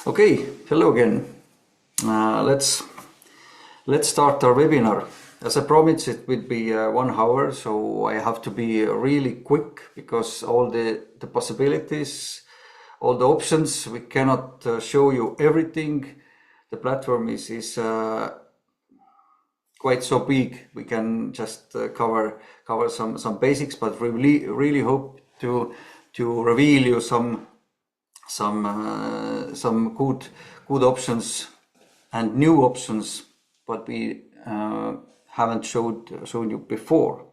Okay, hello again. Let's start our webinar. As I promised, it will be 1 hour, so I have to be really quick because all the possibilities, all the options, we cannot show you everything. The platform is quite so big. We can just cover some basics, but we really hope to reveal you some good options and new options what we haven't shown you before.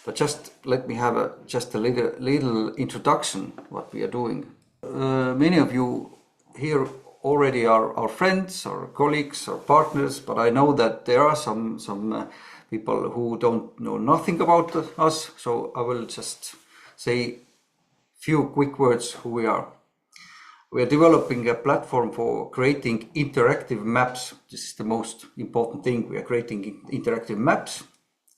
But just let me have a little introduction what we are doing. Many of you here already are our friends or colleagues or partners, but I know that there are some people who don't know nothing about us, so I will just say few quick words who we are. We are developing a platform for creating interactive maps. This is the most important thing. We are creating interactive maps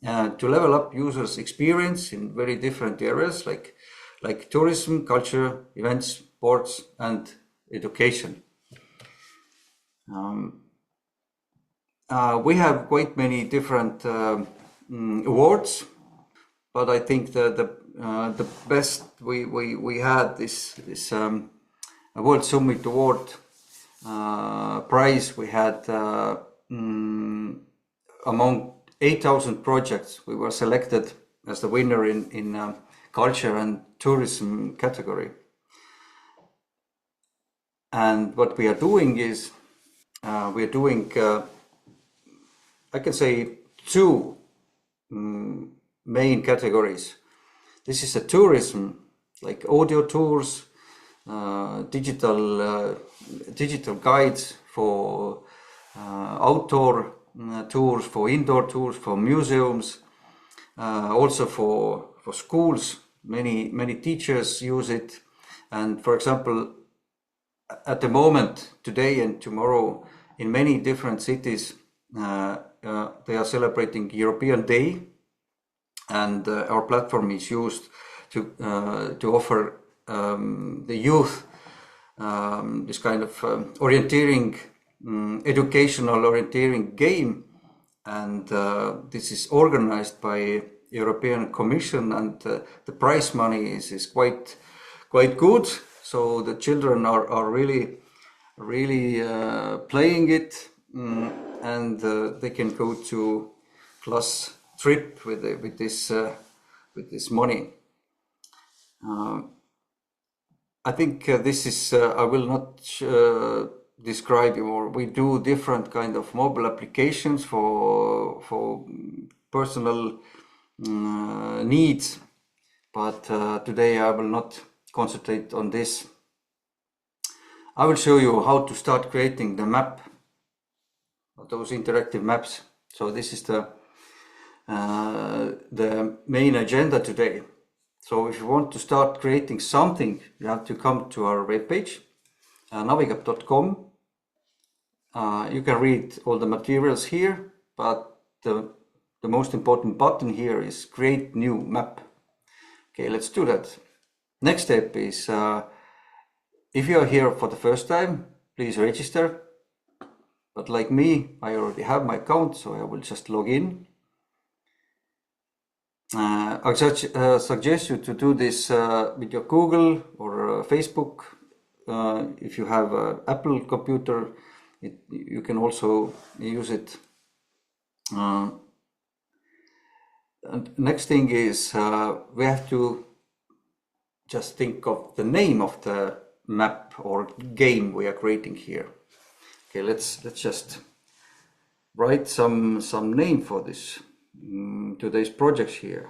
to level up users' experience in very different areas like tourism, culture, events, sports, and education. We have quite many different awards, but I think the best we had this World Summit Award prize we had among 8,000 projects. We were selected as the winner in culture and tourism category. And what we are doing is we are doing I can say two main categories. This is a tourism, like audio tours, digital guides for outdoor tours, for indoor tours, for museums, also for schools. Many teachers use it, and for example, at the moment, today and tomorrow, in many different cities, they are celebrating European Day, and our platform is used to offer the youth this kind of orienteering, educational orienteering game, and this is organized by European Commission, and the prize money is quite good. So the children are really playing it, and they can go to class trip with this money. I think this is, I will not describe you more. We do different kind of mobile applications for personal needs, but today I will not concentrate on this. I will show you how to start creating the map, those interactive maps. So this is the main agenda today. So if you want to start creating something, you have to come to our webpage, navicup.com. You can read all the materials here, but the most important button here is create new map. Okay, let's do that. Next step is, if you are here for the first time, please register. But like me, I already have my account, so I will just log in. I suggest you to do this with your Google or Facebook. If you have an Apple computer, you can also use it. And next thing is we have to just think of the name of the map or game we are creating here. Okay, let's just write some name for this. Today's projects here.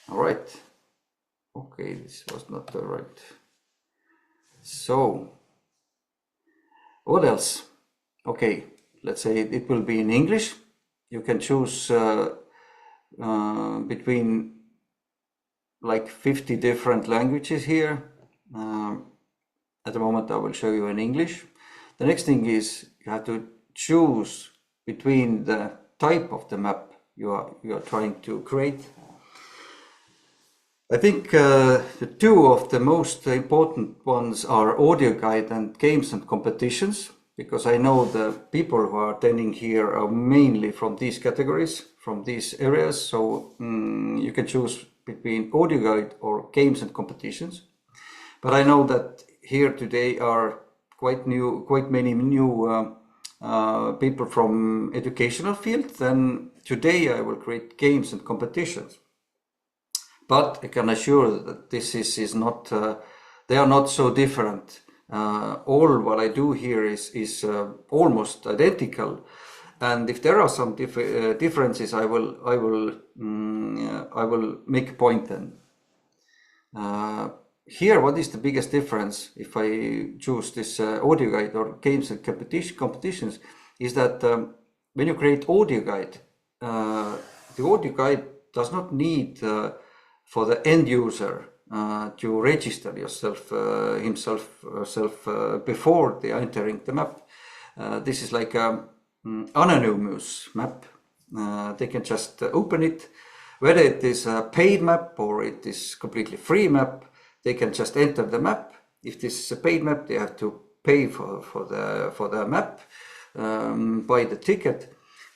All right. Okay, this was not the right. So, what else? Okay, let's say it will be in English. You can choose between like 50 different languages here. At the moment, I will show you in English. The next thing is you have to choose between the type of the map you are trying to create. I think the two of the most important ones are audio guide and games and competitions, because I know the people who are attending here are mainly from these categories, from these areas. So you can choose between audio guide or games and competitions. But I know that here today are quite many new people from educational field. Then today I will create games and competitions. But I can assure that this is not, they are not so different. All what I do here is almost identical. And if there are some differences, I will make a point then. Here, what is the biggest difference if I choose this audio guide or games and competitions is that when you create audio guide, the audio guide does not need for the end user to register himself before they entering the map. This is like a anonymous map. They can just open it, whether it is a paid map or it is completely free map. They can just enter the map. If this is a paid map, they have to pay for the map, buy the ticket.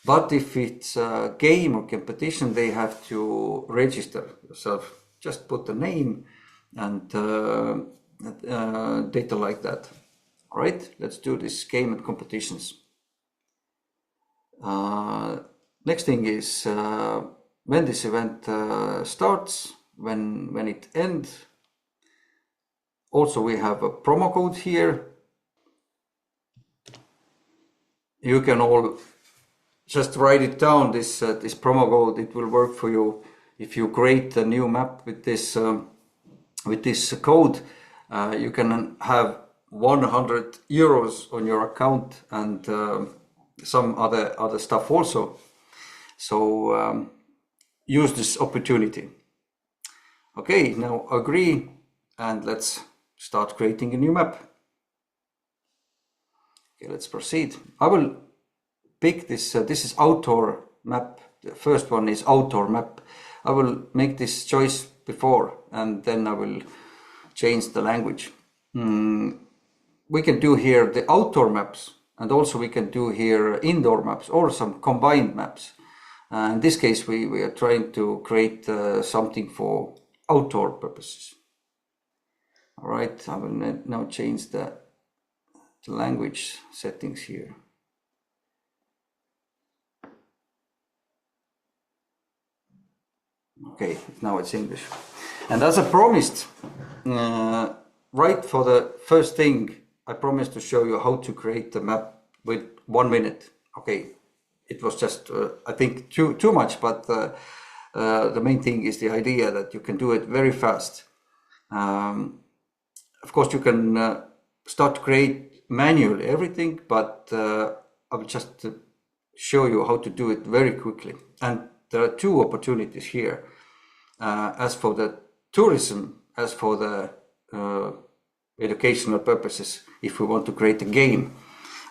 But if it's a game or competition, they have to register yourself. Just put the name and data like that. All right, let's do this game and competitions. Next thing is when this event starts, when it ends. Also, we have a promo code here. You can all just write it down, this promo code. It will work for you if you create a new map with this code. You can have 100 euros on your account and some other stuff also. So use this opportunity. Okay, now agree, and let's start creating a new map. Okay, let's proceed. I will pick this. This is outdoor map. The first one is outdoor map. I will make this choice before, and then I will change the language. We can do here the outdoor maps, and also we can do here indoor maps or some combined maps. In this case, we are trying to create something for outdoor purposes. All right, I will now change the language settings here. Okay, now it's English. And as I promised, right for the first thing, I promised to show you how to create the map with 1 minute. Okay, it was just, I think, too much, but the main thing is the idea that you can do it very fast. Of course, you can start to create manually everything, but I will just show you how to do it very quickly. And there are two opportunities here. As for the tourism, as for the educational purposes, if we want to create a game.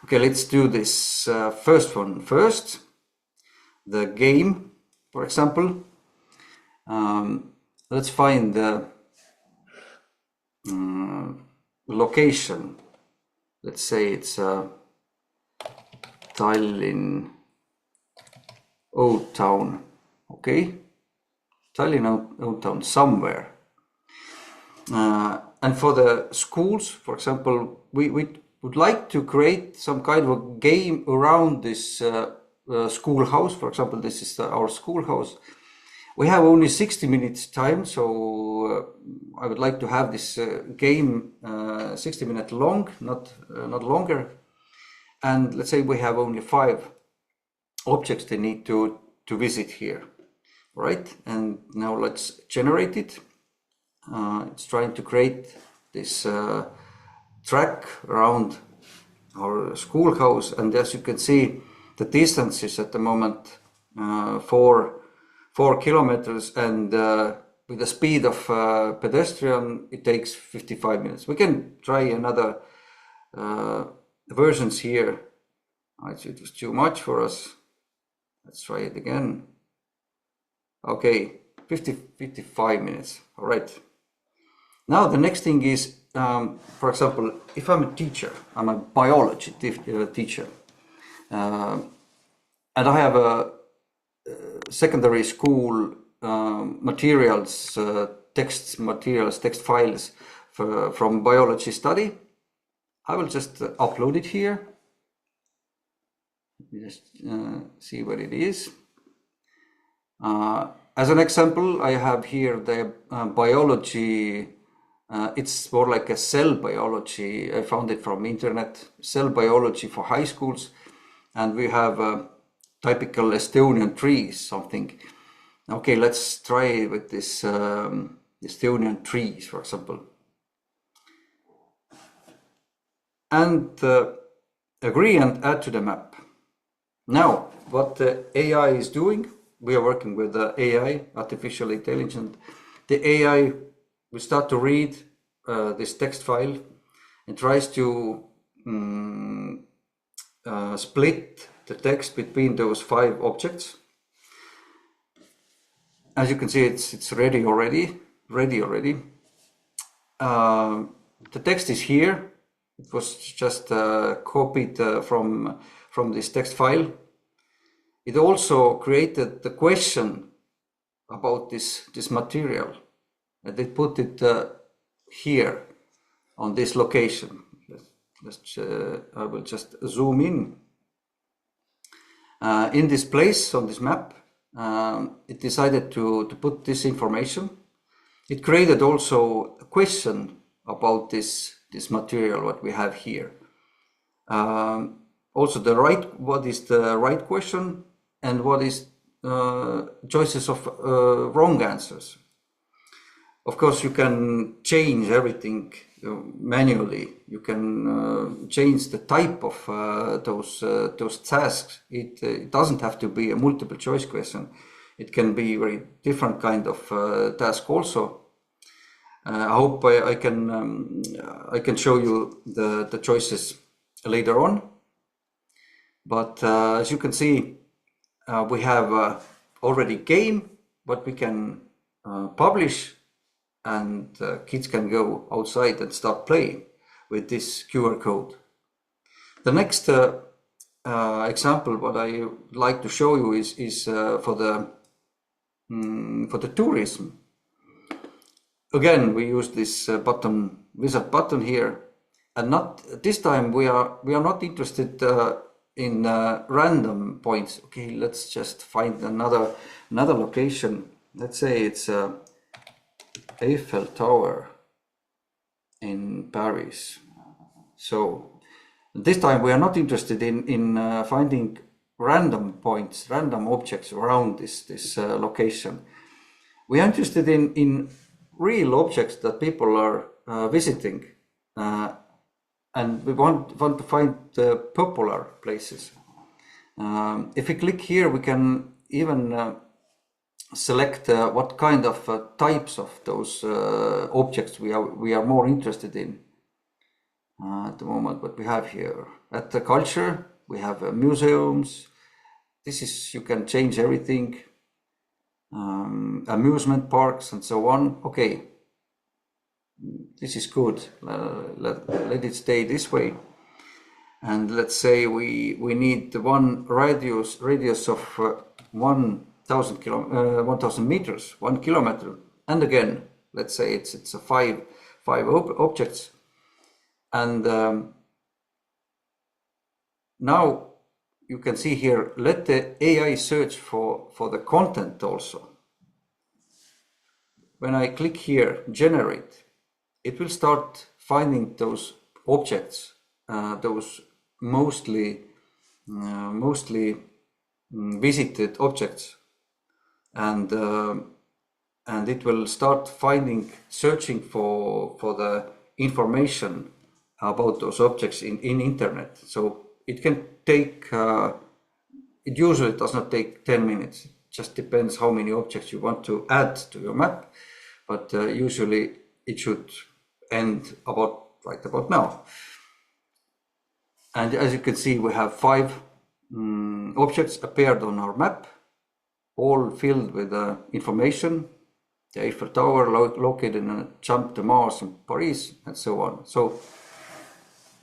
Okay, let's do this first one first. The game, for example. Let's find the location. Let's say it's Tallinn Old Town. Okay, Tallinn Old Town somewhere. And for the schools, for example, we would like to create some kind of a game around this schoolhouse. For example, this is our schoolhouse. We have only 60 minutes time, so I would like to have this game 60 minutes long, not longer. And let's say we have only 5 objects they need to visit here, right? And now let's generate it. It's trying to create this track around our schoolhouse, and as you can see, the distance is at the moment 4 kilometers, and with the speed of pedestrian, it takes 55 minutes. We can try another versions here. It was too much for us. Let's try it again. Okay, 55 minutes. All right. Now the next thing is, for example, if I'm a teacher, I'm a biology teacher, and I have a secondary school materials, text files from biology study. I will just upload it here. Let me just see what it is. As an example, I have here the biology. It's more like a cell biology. I found it from internet, cell biology for high schools. And we have typical Estonian trees, something. Okay, let's try with this Estonian trees, for example. And agree and add to the map. Now, what the AI is doing, we are working with the AI, artificial intelligence. The AI will start to read this text file and tries to split the text between those 5 objects. As you can see, it's ready already. The text is here. It was just copied from this text file. It also created the question about this material, and they put it here on this location. I will just zoom in. In this place on this map, it decided to put this information. It created also a question about this material what we have here. Also what is the right question and what is choices of wrong answers. Of course, you can change everything manually. You can change the type of those tasks. It doesn't have to be a multiple choice question. It can be very different kind of task also. I hope I can show you the choices later on. But as you can see, we have already game, what we can publish, and kids can go outside and start playing with this QR code. The next example what I would like to show you is for the tourism. Again, we use this wizard button here, and not this time we are not interested in random points. Okay, let's just find another location. Let's say it's Eiffel Tower in Paris. So this time we are not interested in finding random points, random objects around this location. We are interested in real objects that people are visiting, and we want to find the popular places. If we click here, we can even select what kind of types of those objects we are more interested in. At the moment, what we have here at the culture, we have museums. This is, you can change everything. Amusement parks and so on. Okay, this is good. Let it stay this way. And let's say we need one radius of 1,000 meters, 1 kilometer. And again, let's say it's a five objects. And now you can see here, let the AI search for the content also. When I click here, generate, it will start finding those objects, those mostly visited objects, and it will start searching for the information about those objects in internet. So it can take, it usually does not take 10 minutes. It just depends how many objects you want to add to your map, but usually it should end right about now. And as you can see, we have 5 objects appeared on our map, all filled with information the Eiffel Tower located in a Champ de Mars in Paris, and so on. So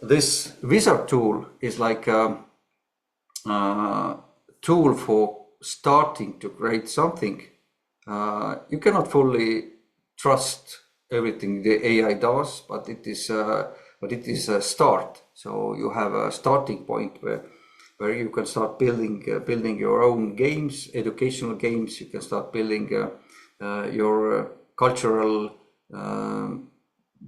this wizard tool is like a tool for starting to create something. You cannot fully trust everything the AI does, but it is a start. So you have a starting point where you can start building your own games, educational games. You can start building your cultural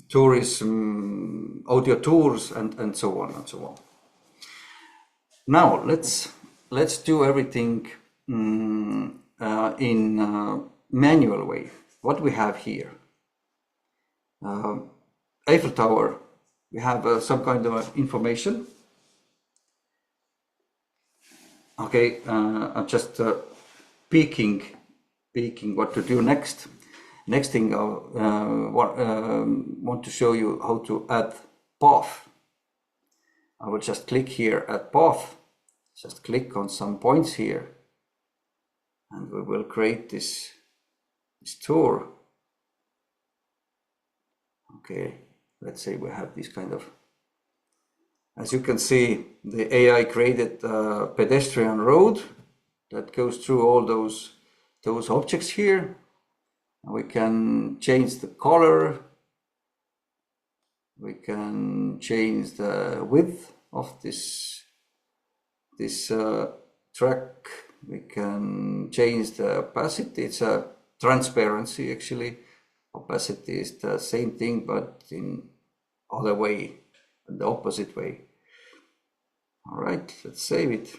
tourism, audio tours, and so on and so on. Now let's do everything in manual way. What we have here, Eiffel Tower. We have some kind of information. Okay, I'm just peeking what to do next. Next thing I want to show you how to add path. I will just click here at path. Just click on some points here, and we will create this tour. Okay, let's say we have this kind of. As you can see, the AI created a pedestrian road that goes through all those objects here. We can change the color. We can change the width of this track. We can change the opacity. It's a transparency actually. Opacity is the same thing, but in other way, the opposite way. All right, let's save it.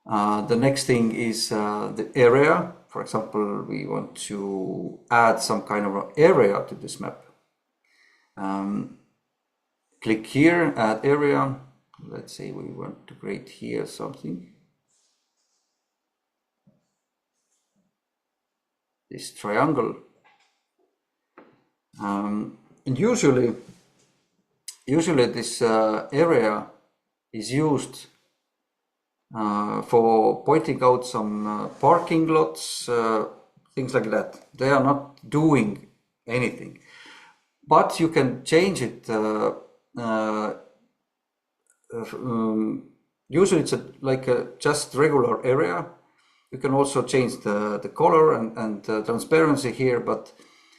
The next thing is the area. For example, we want to add some kind of area to this map. Click here, add area. Let's say we want to create here something. This triangle. And usually this area is used for pointing out some parking lots, things like that. They are not doing anything, but you can change it. Usually it's like a just regular area. You can also change the color and transparency here, but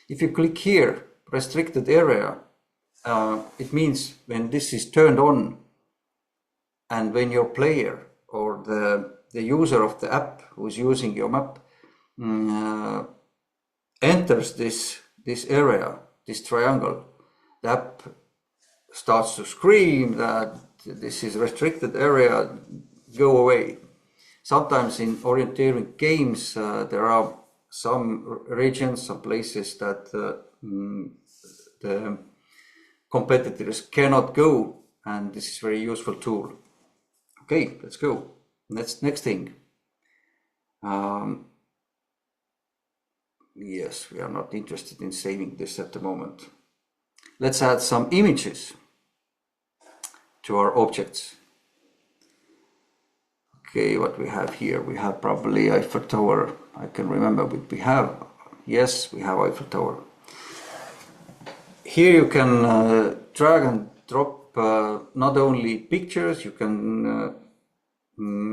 if you click here, restricted area, it means when this is turned on and when your player or the user of the app who is using your map enters this area, this triangle, the app starts to scream that this is restricted area, go away. Sometimes in orienteering games, there are some regions, some places that the competitors cannot go, and this is a very useful tool. Okay, let's go. Next thing. Yes, we are not interested in saving this at the moment. Let's add some images to our objects. Okay, what we have here, we have probably Eiffel Tower. I can remember what we have. Yes, we have Eiffel Tower. Here you can drag and drop not only pictures, you can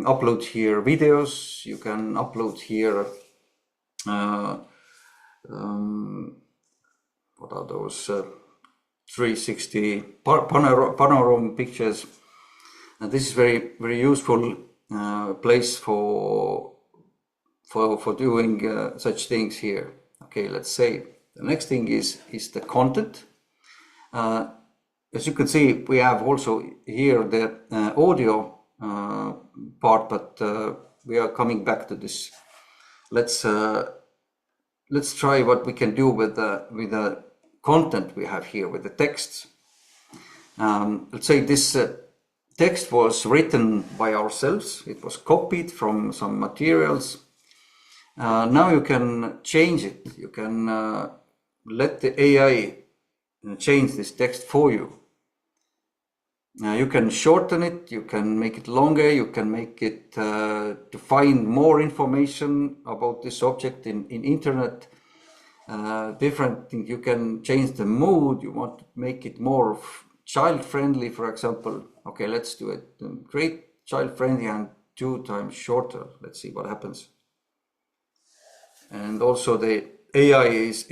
upload here videos, you can upload here what are those 360 panorama pictures. And this is very useful place for doing such things here. Okay, let's save. The next thing is the content. As you can see, we have also here the audio part, but we are coming back to this. Let's try what we can do with the content we have here, with the texts. Let's say this text was written by ourselves. It was copied from some materials. Now you can change it. You can let the AI change this text for you. You can shorten it, you can make it longer, you can make it to find more information about this object in internet. different things. You can change the mood. You want to make it more child friendly, for example. Okay, let's do it. Great child friendly and 2 times shorter. Let's see what happens. And also the AI is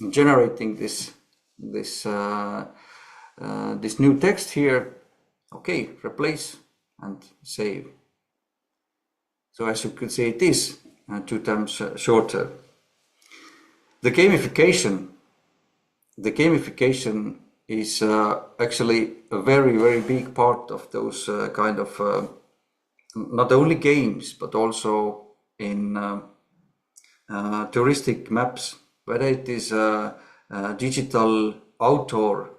generating this new text here. Okay, replace and save. So as you could see, it is 2 times shorter. The gamification is actually a very, very big part of those kind of not only games, but also in touristic maps, whether it is a digital outdoor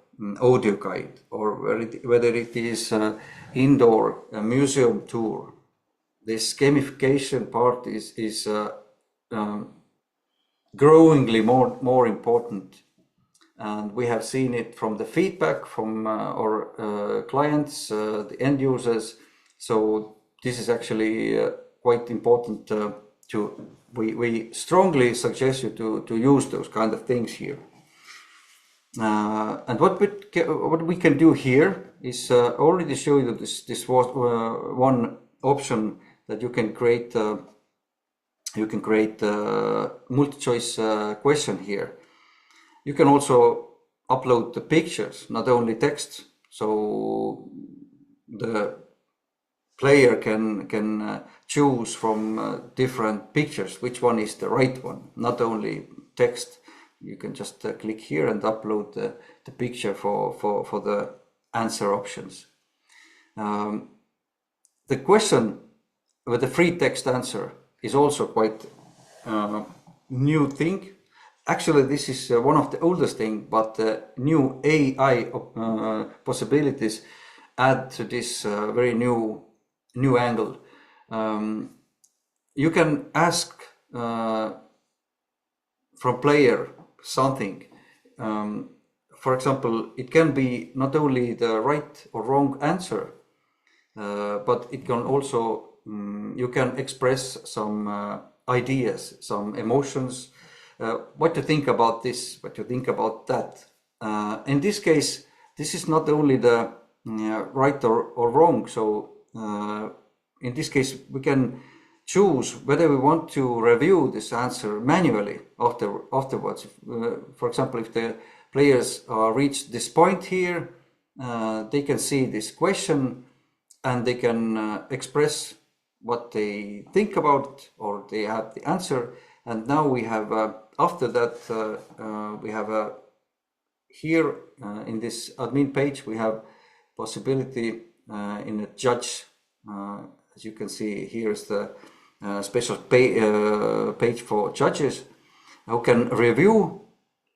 audio guide or whether it is indoor museum tour. This gamification part is growingly more important, and we have seen it from the feedback from our clients, the end users. So this is actually quite important. We strongly suggest you to use those kind of things here. And what we can do here is already show you this was one option that you can create. You can create a multi-choice question here. You can also upload the pictures, not only text. So the player can choose from different pictures which one is the right one, not only text. You can just click here and upload the picture for the answer options. The question with the free text answer is also quite new thing. Actually, this is one of the oldest thing, but new AI possibilities add to this very new angle. You can ask from player something. For example, it can be not only the right or wrong answer, but it can also you can express some ideas, some emotions, what to think about this, what to think about that. In this case, this is not only the right or wrong. So in this case, we can choose whether we want to review this answer manually afterwards. For example, if the players reach this point here, they can see this question and they can express what they think about, or they have the answer. And now we have, after that, we have here in this admin page, we have possibility in a judge. As you can see, here is the special page for judges who can review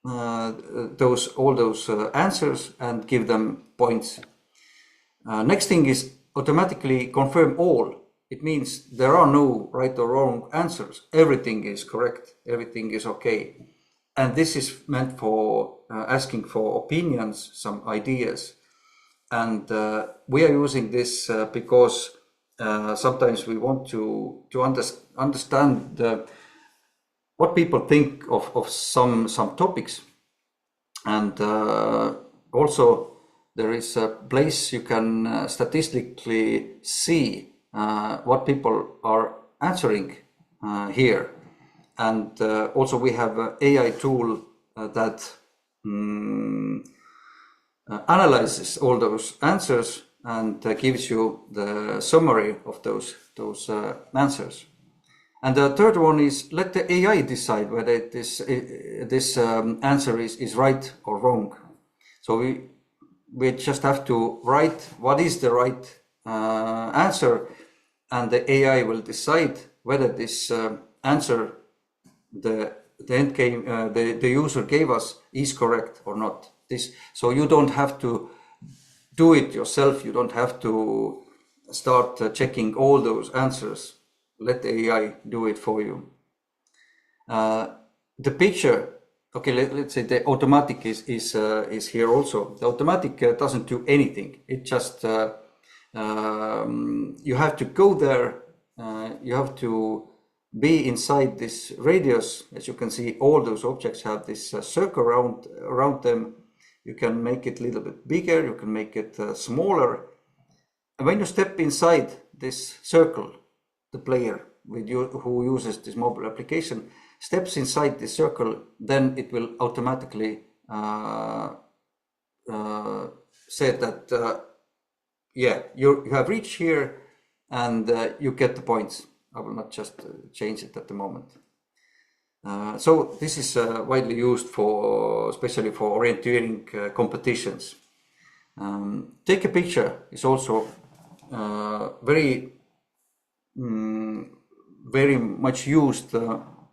all those answers and give them points. Next thing is automatically confirm all. It means there are no right or wrong answers. Everything is correct. Everything is okay. And this is meant for asking for opinions, some ideas. And we are using this because sometimes we want to understand what people think of some topics. And also there is a place you can statistically see what people are answering here. And also we have an AI tool that analyzes all those answers and gives you the summary of those answers. And the third one is let the AI decide whether this answer is right or wrong. So we just have to write what is the right answer, and the AI will decide whether this answer the user gave us is correct or not. So you don't have to do it yourself. You don't have to start checking all those answers. Let the AI do it for you. The picture, okay, let's say the automatic is here also. The automatic doesn't do anything. It just you have to go there. You have to be inside this radius. As you can see, all those objects have this circle around them. You can make it a little bit bigger, you can make it smaller. And when you step inside this circle, the player who uses this mobile application steps inside this circle, then it will automatically say that yeah, you have reached here and you get the points. I will not just change it at the moment. So this is widely used for, especially for orienteering competitions. Take a picture is also very much used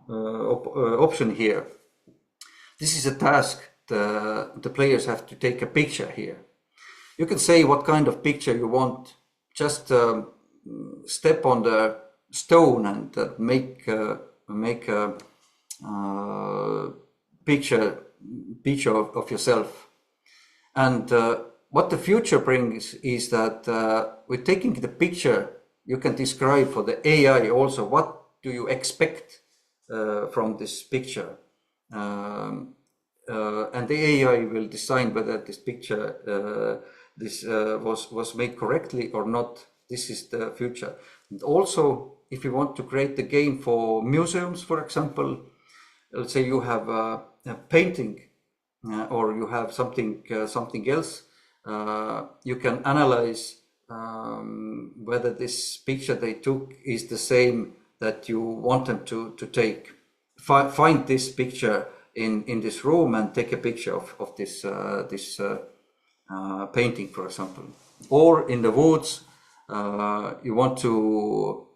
option here. This is a task the players have to take a picture here. You can say what kind of picture you want. Just step on the stone and make a picture of yourself. And what the future brings is that with taking the picture, you can describe for the AI also what do you expect from this picture. And the AI will decide whether this picture was made correctly or not. This is the future. And also, if you want to create the game for museums, for example, let's say you have a painting or you have something else, you can analyze whether this picture they took is the same that you want them to take. Find this picture in this room and take a picture of this painting, for example. Or in the woods, you want to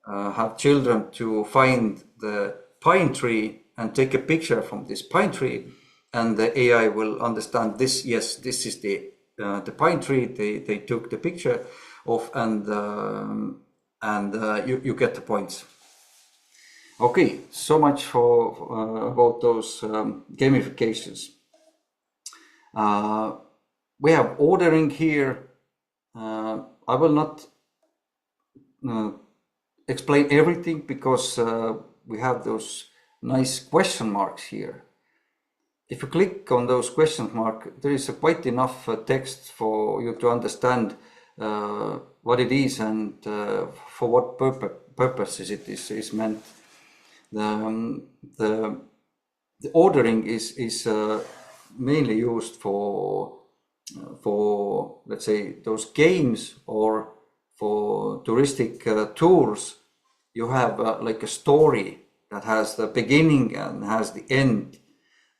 have children to find the pine tree and take a picture from this pine tree, and the AI will understand this. Yes, this is the pine tree they took the picture of, and you get the points. Okay, so much for about those gamifications. We have ordering here. I will not explain everything because we have those nice question marks here. If you click on those question marks, there is quite enough text for you to understand what it is and for what purposes it is meant. The ordering is mainly used for let's say those games or for touristic tours. You have like a story that has the beginning and has the end,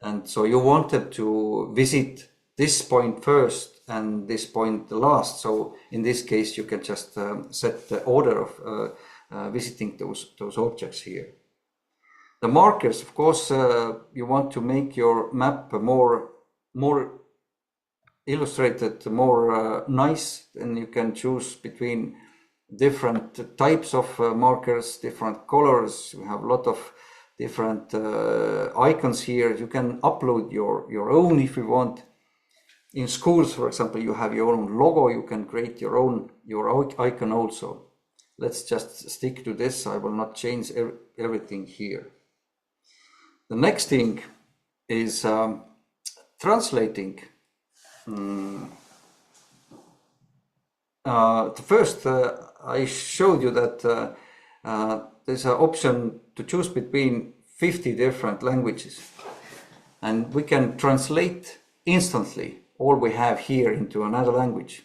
and so you wanted to visit this point first and this point the last. So in this case, you can just set the order of visiting those objects here. The markers, of course, you want to make your map more illustrated, more nice, and you can choose between different types of markers, different colors. You have a lot of different icons here. You can upload your own if you want. In schools, for example, you have your own logo. You can create your own icon also. Let's just stick to this. I will not change everything here. The next thing is translating. First, I showed you that there's an option to choose between 50 different languages, and we can translate instantly all we have here into another language.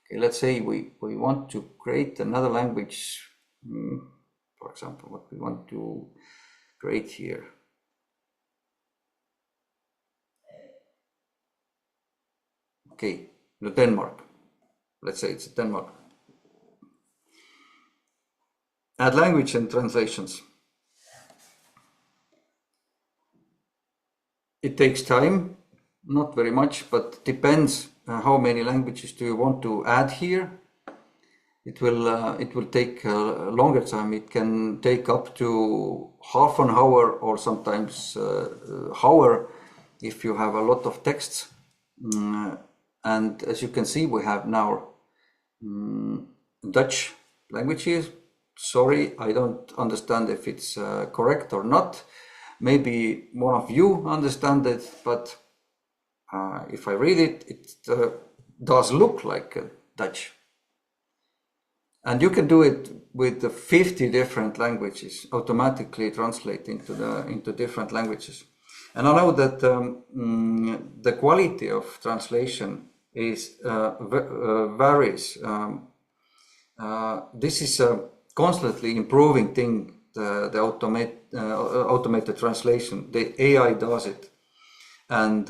Okay, let's say we want to create another language, for example, what we want to create here. Okay, the Denmark. Let's say it's Denmark. Add language and translations. It takes time, not very much, but depends how many languages do you want to add here. It will take a longer time. It can take up to half an hour or sometimes hour if you have a lot of texts. And as you can see, we have now Dutch languages, sorry, I don't understand if it's correct or not. Maybe one of you understand it, but if I read it, it does look like Dutch. And you can do it with the 50 different languages, automatically translate into different languages. And I know that the quality of translation is varies. This is a constantly improving thing. The automated translation, the AI does it, and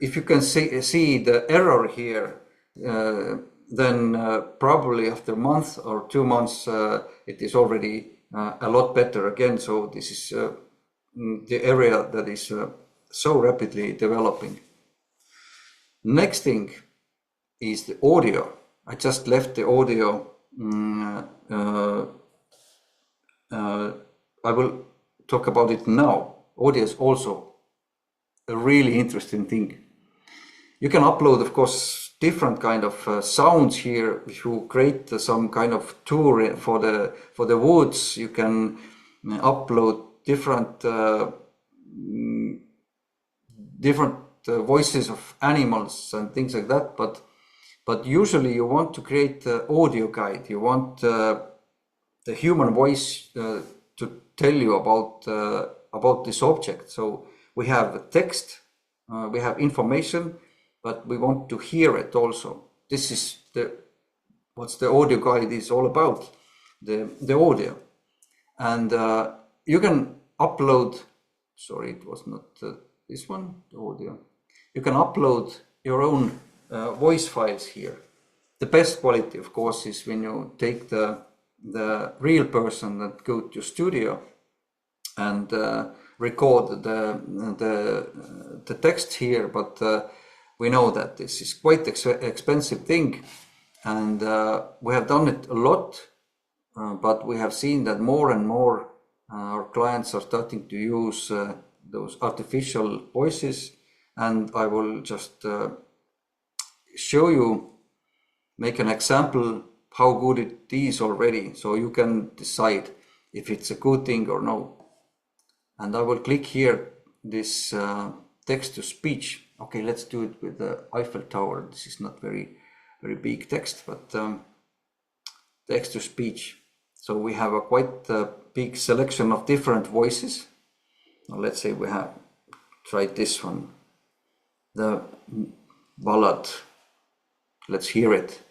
if you can see the error here, then probably after a month or 2 months, it is already a lot better again. So this is the area that is so rapidly developing. Next thing is the audio. I just left the audio. I will talk about it now. Audio is also a really interesting thing. You can upload, of course, different kind of sounds here. If you create some kind of tour for the woods, you can upload different voices of animals and things like that. But usually you want to create an audio guide. You want the human voice to tell you about this object. So we have text, we have information, but we want to hear it also. This is what the audio guide is all about, the audio. And you can upload, sorry, it was not this one, the audio. You can upload your own voice files here. The best quality, of course, is when you take the real person that go to studio and record the text here, but we know that this is quite expensive thing, and we have done it a lot, but we have seen that more and more our clients are starting to use those artificial voices, and I will just show you, make an example how good it is already, so you can decide if it's a good thing or no. And I will click here this text to speech. Okay, let's do it with the Eiffel Tower. This is not very big text, but text to speech. So we have a quite big selection of different voices. Now let's say we have tried this one, the ballad. Let's hear it.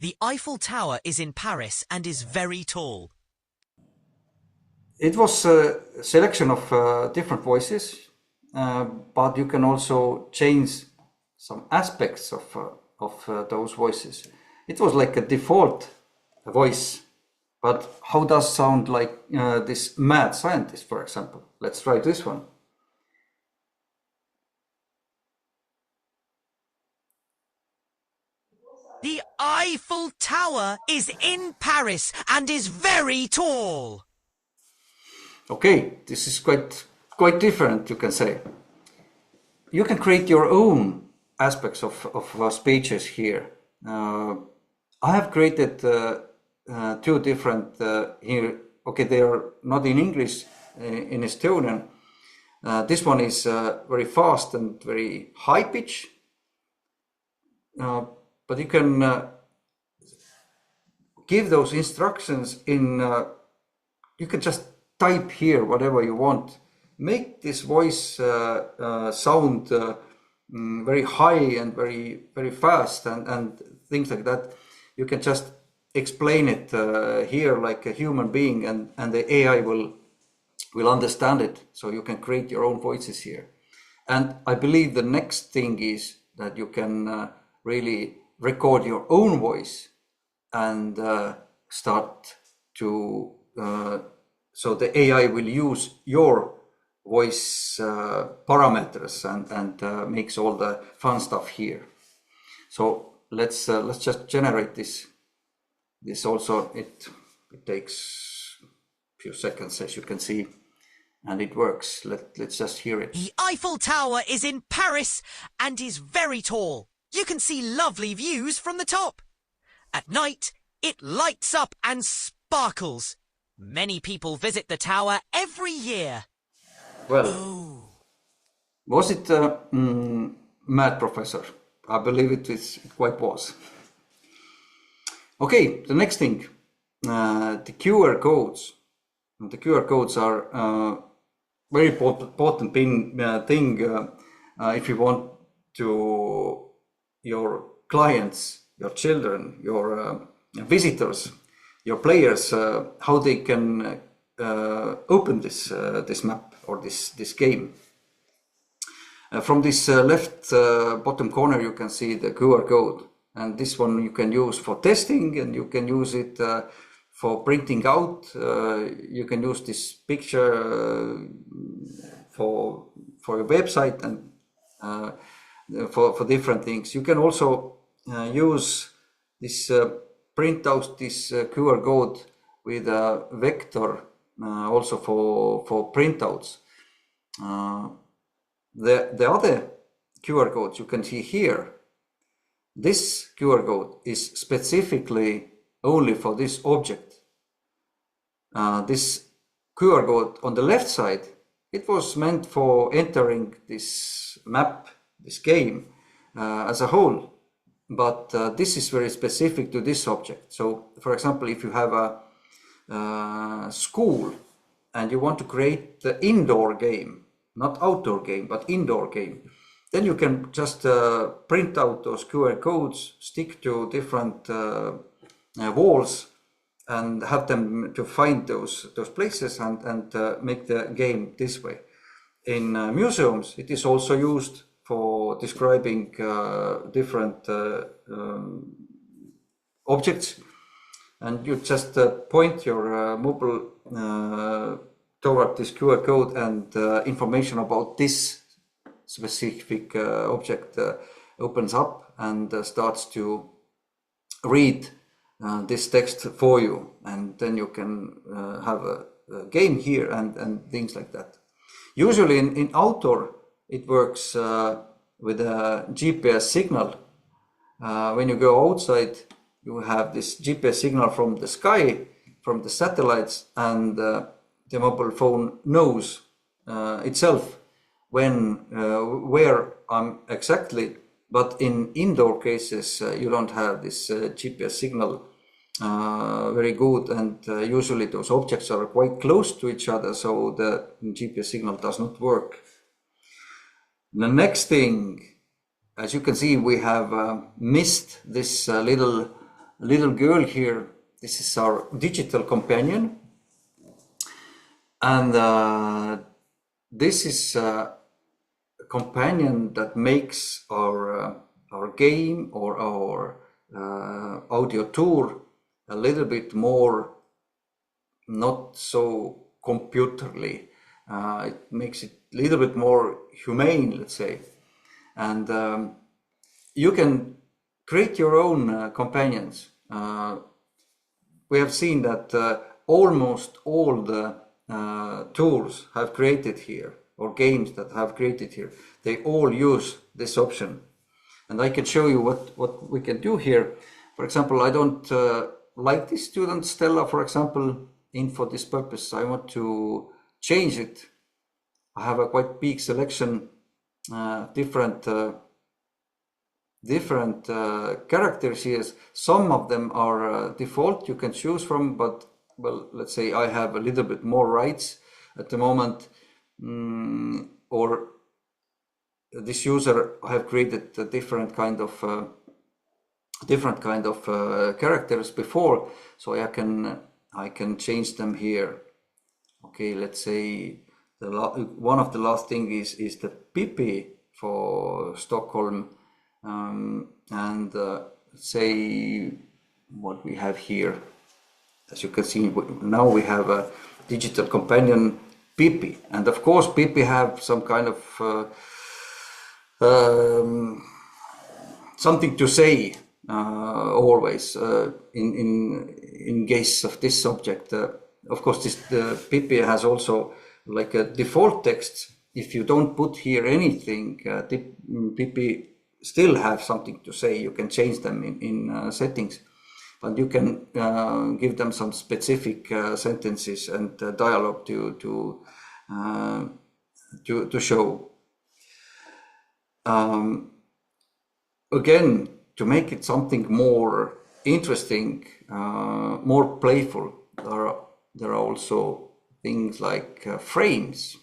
The Eiffel Tower is in Paris and is very tall. It was a selection of different voices, but you can also change some aspects of those voices. It was like a default voice, but how does sound like this mad scientist, for example? Let's try this one. The Eiffel Tower is in Paris and is very tall. Okay, this is quite different, you can say. You can create your own aspects of speeches here. I have created 2 different here. Okay, they are not in English, in Estonian. This one is very fast and very high pitch. But you can give those instructions in, you can just type here whatever you want. Make this voice sound very high and very fast and things like that. You can just explain it here like a human being, and the AI will understand it. So you can create your own voices here. And I believe the next thing is that you can really record your own voice and start to, so the AI will use your voice parameters and makes all the fun stuff here. So let's just generate this. This also, it takes a few seconds, as you can see, and it works. Let's just hear it. The Eiffel Tower is in Paris and is very tall. You can see lovely views from the top. At night, It lights up and sparkles. Many people visit the tower every year. Well, was it a mad professor? I believe it quite was. Okay, the next thing, the QR codes. The QR codes are very important thing if you want to your clients, your children, your visitors, your players, how they can open this map or this game. From this left bottom corner, you can see the QR code, and this one you can use for testing, and you can use it for printing out. You can use this picture for your website and for different things. You can also use this print out this QR code with a vector also for printouts. The other QR codes you can see here, this QR code is specifically only for this object. This QR code on the left side, it was meant for entering this map, this game as a whole, but this is very specific to this object. So, for example, if you have a school and you want to create the indoor game, not outdoor game, but indoor game, then you can just print out those QR codes, stick to different walls, and have them to find those places and make the game this way. In museums, it is also used for describing different objects, and you just point your mobile toward this QR code, and information about this specific object opens up and starts to read this text for you, and then you can have a game here and things like that. Usually in outdoor, it works with a GPS signal. When you go outside, you have this GPS signal from the sky, from the satellites, and the mobile phone knows itself where I'm exactly. But in indoor cases, you don't have this GPS signal very good, and usually those objects are quite close to each other, so the GPS signal does not work. The next thing, as you can see, we have missed this little girl here. This is our digital companion, and this is a companion that makes our game or our audio tour a little bit more not so computerly. It makes it a little bit more humane, let's say, and you can create your own companions. We have seen that almost all the tours have created here, or games that have created here, they all use this option. And I can show you what we can do here. For example, I don't like this student Stella, for example, for this purpose. I want to change it. I have a quite big selection, different characters here. Some of them are default you can choose from, but well, let's say I have a little bit more rights at the moment, or this user have created a different kind of characters before, so I can change them here. Okay, let's say one of the last thing is the Pippi for Stockholm, and say what we have here. As you can see, now we have a digital companion Pippi, and of course Pippi have some kind of something to say always in case of this subject. Of course, the Pippi has also like a default text. If you don't put here anything, Pippi still have something to say. You can change them in settings. but you can give them some specific sentences and dialogue to show. Again, to make it something more interesting, more playful, there are also things like frames.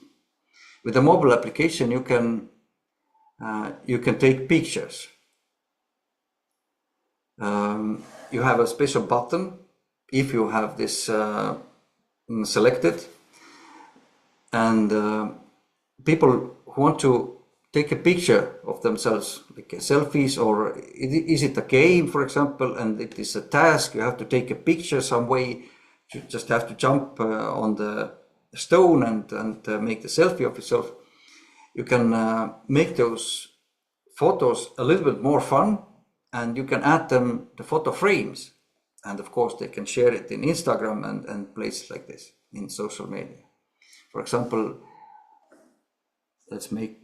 With a mobile application, you can take pictures. You have a special button if you have this selected, and people who want to take a picture of themselves, like selfies, or is it a game, for example, and it is a task, you have to take a picture some way, you just have to jump on the stone and make the selfie of yourself. You can make those photos a little bit more fun, and you can add them the photo frames, and of course they can share it in Instagram and places like this in social media. For example, let's make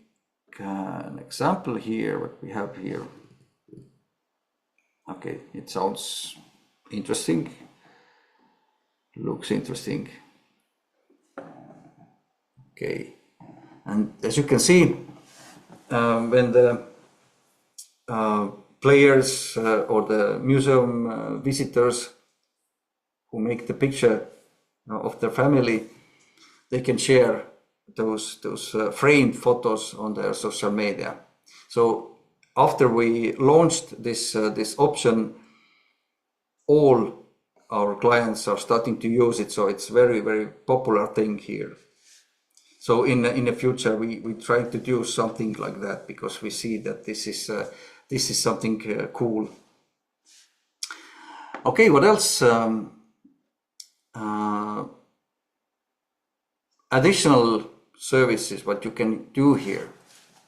an example here, what we have here. Okay, it sounds interesting, looks interesting. Okay, and as you can see, when the players or the museum visitors who make the picture of their family, they can share those framed photos on their social media. So after we launched this option, all our clients are starting to use it. So it's very, very popular thing here. So in the future, we try to do something like that, because we see that this is something cool. Okay, what else? Additional services, what you can do here.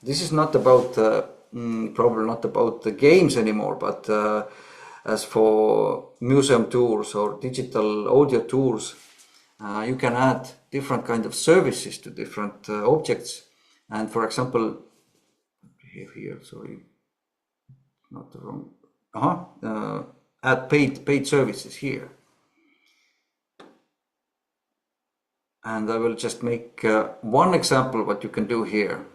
This is not about probably not about the games anymore, but as for museum tours or digital audio tours, you can add different kind of services to different objects. And for example, here, sorry, not the wrong. Add paid services here. And I will just make one example what you can do here.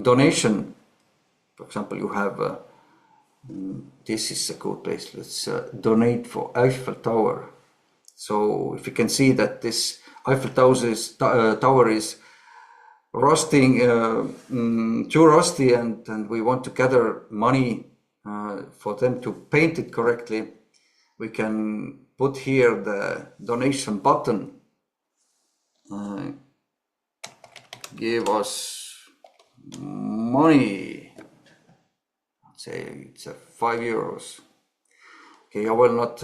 Donation, for example, you have, this is a good place, let's donate for Eiffel Tower. So if you can see that this Eiffel Tower is rusting, too rusty, and we want to gather money for them to paint it correctly, we can put here the donation button. Give us money. Let's say it's 5 euros. Okay, I will not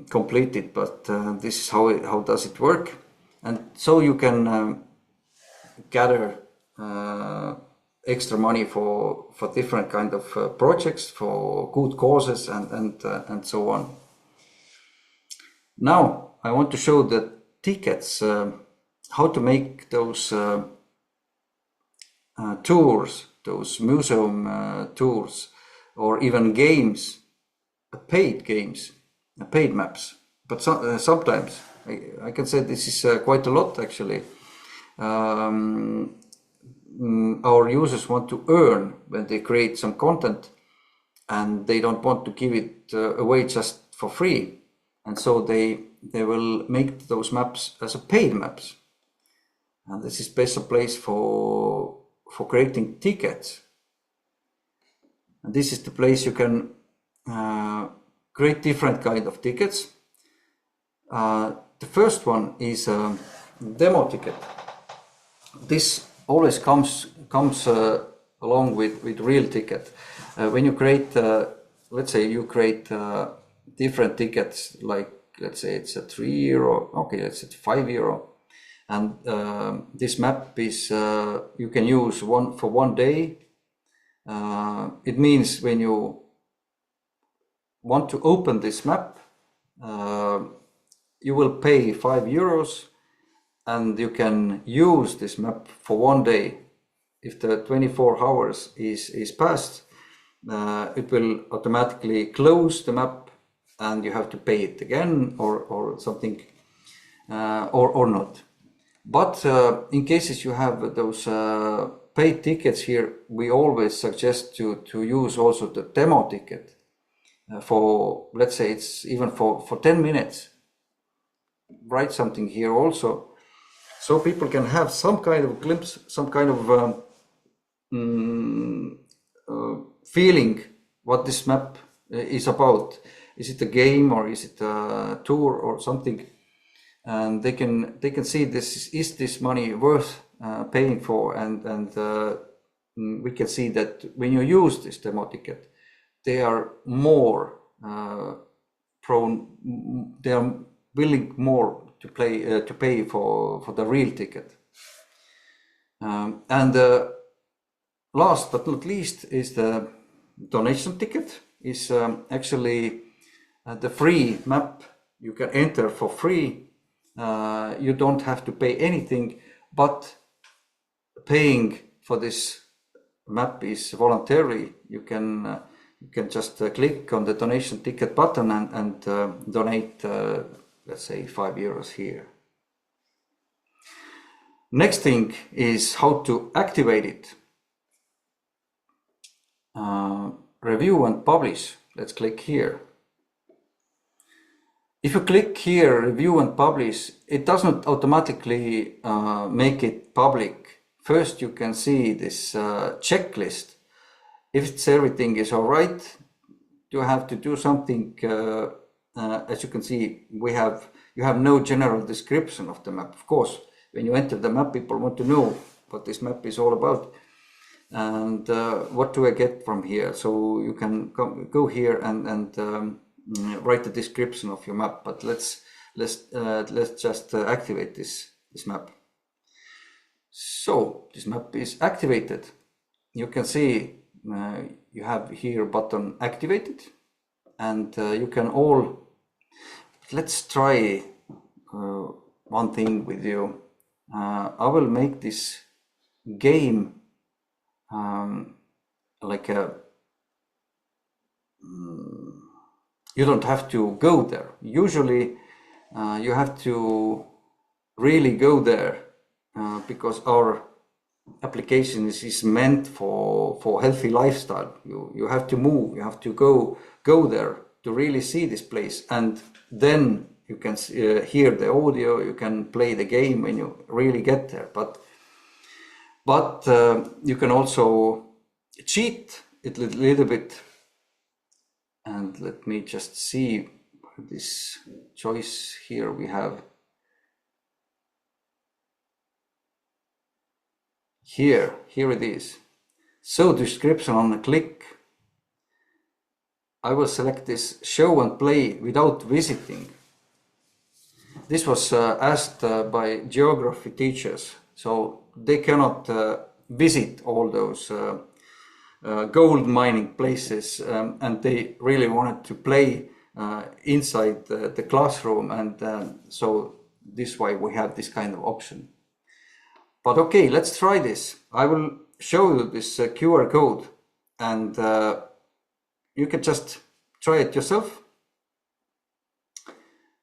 complete it, but this is how does it work. And so you can gather extra money for different kind of projects, for good causes, and so on. Now I want to show the tickets, how to make those tours, those museum tours, or even games, paid games, paid maps. But sometimes I can say this is quite a lot actually. Our users want to earn when they create some content, and they don't want to give it away just for free, and so they will make those maps as a paid maps. And this is special place for creating tickets. And this is the place you can create different kind of tickets. The first one is a demo ticket. This always comes along with real ticket. When you create, let's say you create different tickets, like let's say it's a €3, okay, let's say €5. And this map is you can use for 1 day. It means when you want to open this map, you will pay €5, and you can use this map for 1 day. If the 24 hours is passed, it will automatically close the map, and you have to pay it again or something, or not. But in cases you have those paid tickets here, we always suggest to use also the demo ticket for, let's say it's even for 10 minutes. Write something here also, so people can have some kind of glimpse, some kind of feeling what this map is about. Is it a game or is it a tour or something? And they can see this, is this money worth paying for, and we can see that when you use this demo ticket, they are more prone, they are willing more to pay for the real ticket. And last but not least is the donation ticket. Is actually the free map you can enter for free. You don't have to pay anything, but paying for this map is voluntary. You can just click on the donation ticket button and donate, let's say, €5 here. Next thing is how to activate it. Review and publish. Let's click here. If you click here, review and publish, it doesn't automatically make it public. First, you can see this checklist. If everything is all right, you have to do something. As you can see, you have no general description of the map. Of course, when you enter the map, people want to know what this map is all about. And what do I get from here? So you can go here and write the description of your map. But let's just activate this map. So this map is activated. You can see you have here button activated, and you can all. Let's try one thing with you. I will make this game like a. You don't have to go there. Usually, you have to really go there because our application is meant for healthy lifestyle. You have to move. You have to go there to really see this place, and then you can hear the audio. You can play the game when you really get there. But you can also cheat it a little bit. And let me just see this choice here we have. Here it is. So description on a click. I will select this show and play without visiting. This was asked by geography teachers, so they cannot visit all those gold mining places, and they really wanted to play inside the classroom, and so this is why we have this kind of option. But okay, let's try this. I will show you this QR code, and you can just try it yourself.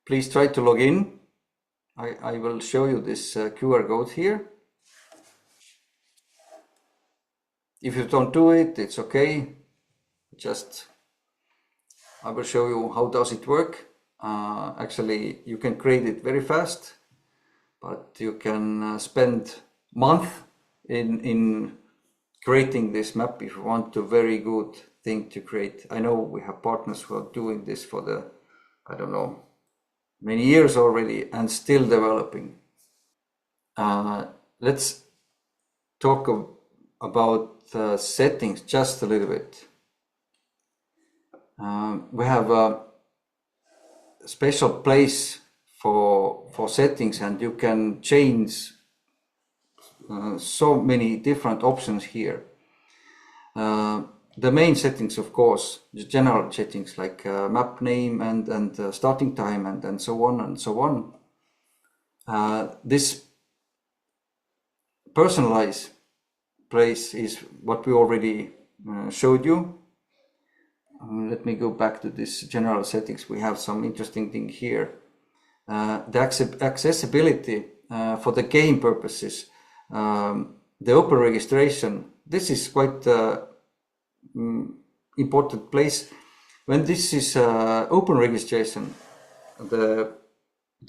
Please try to log in. I will show you this QR code here. If you don't do it, it's okay. I will show you how does it work. Actually, you can create it very fast, but you can spend month in creating this map if you want a very good thing to create. I know we have partners who are doing this for I don't know, many years already and still developing. Let's talk about settings just a little bit. We have a special place for settings, and you can change so many different options here. The main settings, of course, the general settings like map name and starting time and so on and so on. This personalize place is what we already showed you. let me go back to this general settings. We have some interesting thing here. The accessibility for the game purposes, the open registration. This is quite important place. When this is open registration, the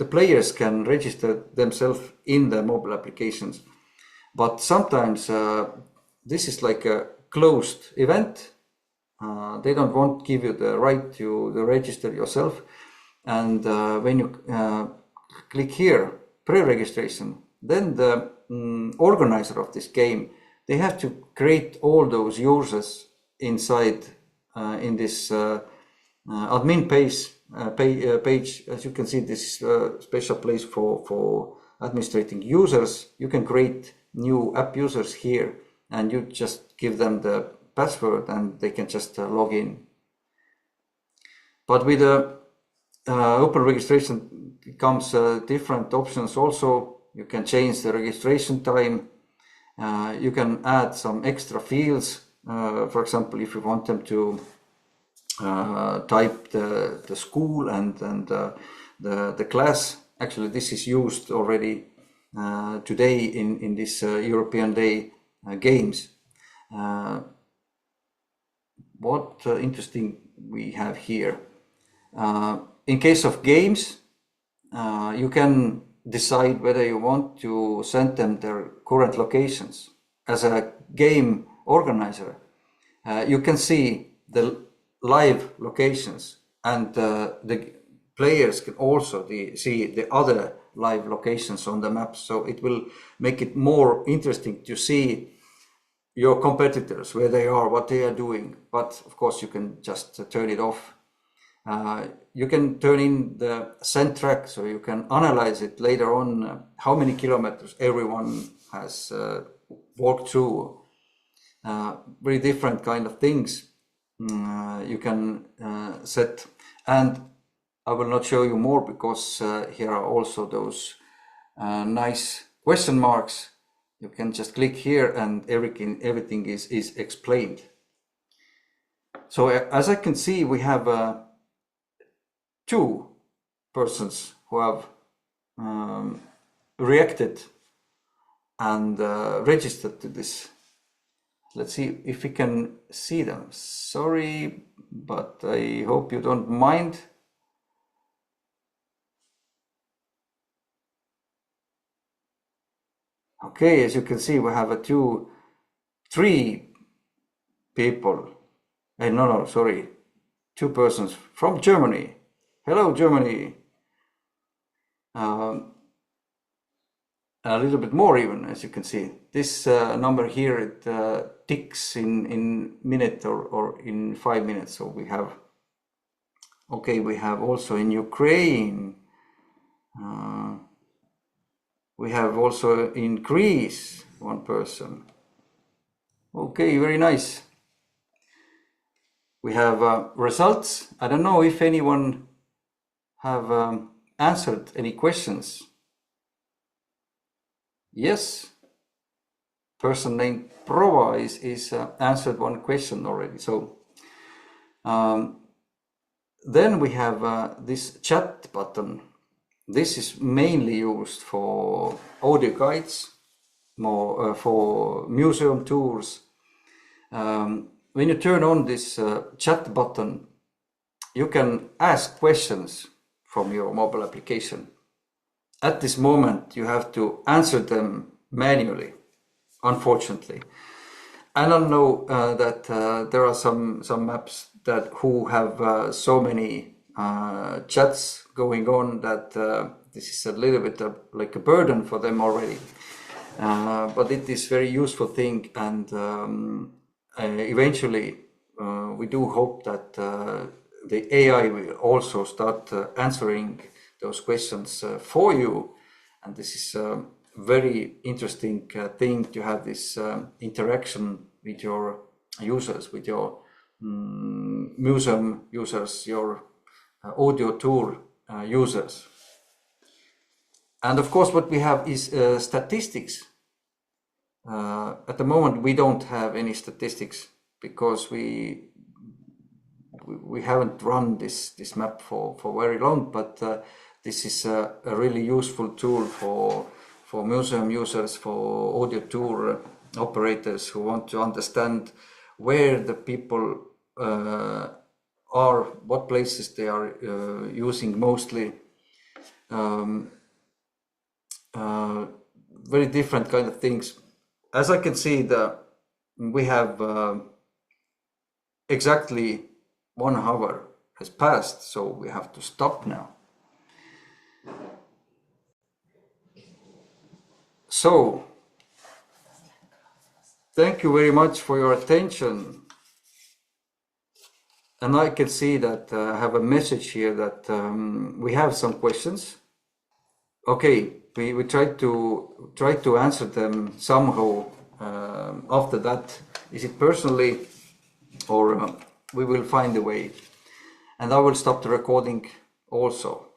players can register themselves in the mobile applications, but sometimes this is like a closed event. They don't want to give you the right to register yourself. And when you click here, pre-registration, then the organizer of this game, they have to create all those users inside in this admin page. As you can see, this special place for administrating users. You can create new app users here, and you just give them the password and they can just log in. But with the open registration comes different options also. You can change the registration time. You can add some extra fields. For example, if you want them to type the school and the class. Actually, this is used already today in this European Day games. What interesting we have here. In case of games, you can decide whether you want to send them their current locations. As a game organizer, you can see the live locations, and the players can also see the other live locations on the map. So it will make it more interesting to see your competitors, where they are, what they are doing. But of course, you can just turn it off. You can turn in the send track, so you can analyze it later on, how many kilometers everyone has walked through. Very different kind of things you can set. And I will not show you more because here are also those nice question marks. You can just click here and everything is explained. So as I can see, we have 2 persons who have reacted and registered to this. Let's see if we can see them. Sorry, but I hope you don't mind. Okay, as you can see, we have 3 people. No, sorry, 2 persons from Germany. Hello, Germany. A little bit more even, as you can see. This number here, it ticks in minute or in 5 minutes. So we have, okay, we have also in Ukraine. We have also in Greece 1 person. Okay, very nice. We have results. I don't know if anyone have answered any questions. Yes, person named Prova is answered 1 question already. So then we have this chat button. This is mainly used for audio guides, more for museum tours. When you turn on this chat button, you can ask questions from your mobile application. At this moment, you have to answer them manually, unfortunately. I don't know that there are some maps who have so many chats going on that this is a little bit like a burden for them already. But it is very useful thing, and eventually we do hope that the AI will also start answering those questions for you, and this is a very interesting thing to have this interaction with your users, with your museum users, your audio tour users. And of course what we have is statistics. At the moment we don't have any statistics because we we haven't run this map for very long, but this is a really useful tool for museum users, for audio tour operators who want to understand where the people are, what places they are using mostly. Very different kind of things. As I can see, we have exactly 1 hour has passed, so we have to stop now. So, thank you very much for your attention. And I can see that I have a message here that we have some questions. Okay, we try to answer them somehow after that. Is it personally, or we will find a way. And I will stop the recording also.